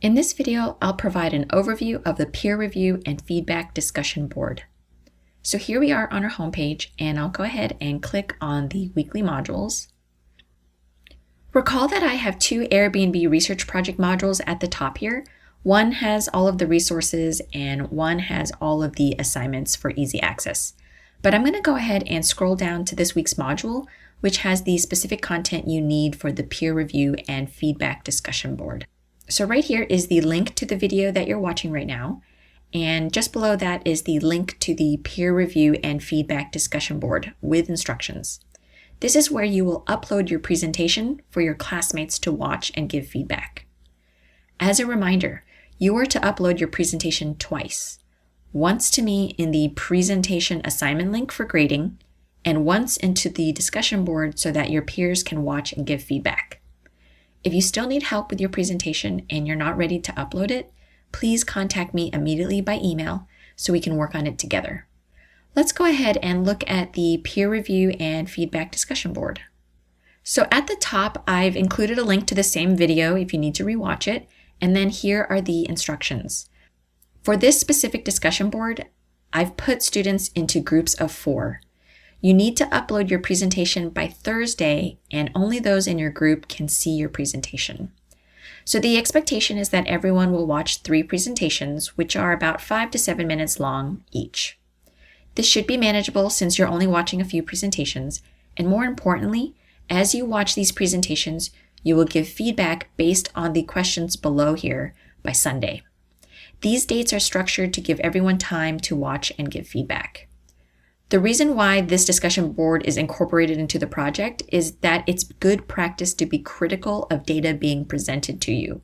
In this video, I'll provide an overview of the peer review and feedback discussion board. So here we are on our homepage, and I'll go ahead and click on the weekly modules. Recall that I have two Airbnb research project modules at the top here. One has all of the resources and one has all of the assignments for easy access. But I'm going to go ahead and scroll down to this week's module, which has the specific content you need for the peer review and feedback discussion board. So right here is the link to the video that you're watching right now. And just below that is the link to the peer review and feedback discussion board with instructions. This is where you will upload your presentation for your classmates to watch and give feedback. As a reminder, you are to upload your presentation twice. Once to me in the presentation assignment link for grading, and once into the discussion board so that your peers can watch and give feedback. If you still need help with your presentation and you're not ready to upload it, please contact me immediately by email so we can work on it together. Let's go ahead and look at the peer review and feedback discussion board. So at the top, I've included a link to the same video if you need to rewatch it, and then here are the instructions. For this specific discussion board, I've put students into groups of 4. You need to upload your presentation by Thursday, and only those in your group can see your presentation. So the expectation is that everyone will watch 3 presentations, which are about 5 to 7 minutes long each. This should be manageable since you're only watching a few presentations, and more importantly, as you watch these presentations, you will give feedback based on the questions below here by Sunday. These dates are structured to give everyone time to watch and give feedback. The reason why this discussion board is incorporated into the project is that it's good practice to be critical of data being presented to you.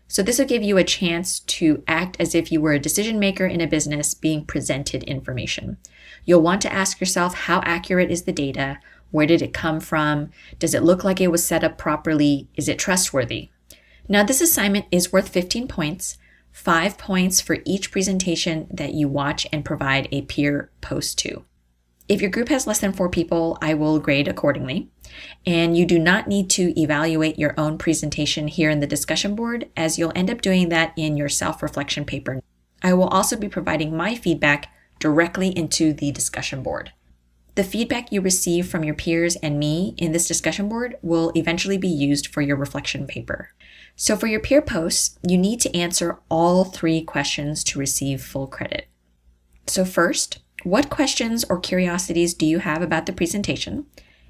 So this will give you a chance to act as if you were a decision maker in a business being presented information. You'll want to ask yourself, how accurate is the data? Where did it come from? Does it look like it was set up properly? Is it trustworthy? Now this assignment is worth 15 points, 5 points for each presentation that you watch and provide a peer post to. If your group has less than 4 people, I will grade accordingly. And you do not need to evaluate your own presentation here in the discussion board, as you'll end up doing that in your self-reflection paper. I will also be providing my feedback directly into the discussion board. The feedback you receive from your peers and me in this discussion board will eventually be used for your reflection paper. So for your peer posts, you need to answer all 3 questions to receive full credit. So first, what questions or curiosities do you have about the presentation?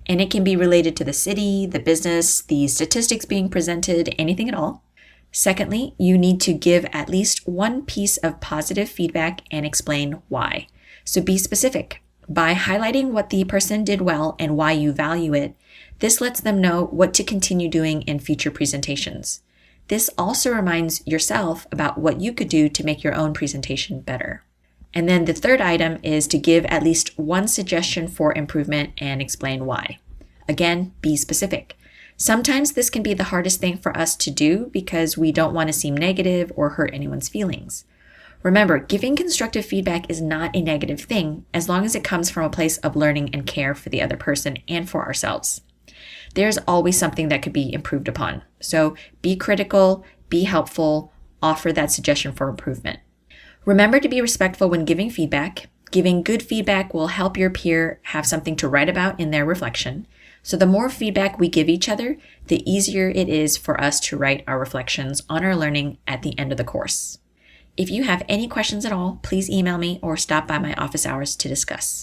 And it can be related to the city, the business, the statistics being presented, anything at all. Secondly, you need to give at least one piece of positive feedback and explain why. So be specific. By highlighting what the person did well and why you value it, this lets them know what to continue doing in future presentations. This also reminds yourself about what you could do to make your own presentation better. And then the third item is to give at least one suggestion for improvement and explain why. Again, be specific. Sometimes this can be the hardest thing for us to do because we don't want to seem negative or hurt anyone's feelings. Remember, giving constructive feedback is not a negative thing as long as it comes from a place of learning and care for the other person and for ourselves. There's always something that could be improved upon. So be critical, be helpful, offer that suggestion for improvement. Remember to be respectful when giving feedback. Giving good feedback will help your peer have something to write about in their reflection. So the more feedback we give each other, the easier it is for us to write our reflections on our learning at the end of the course. If you have any questions at all, please email me or stop by my office hours to discuss.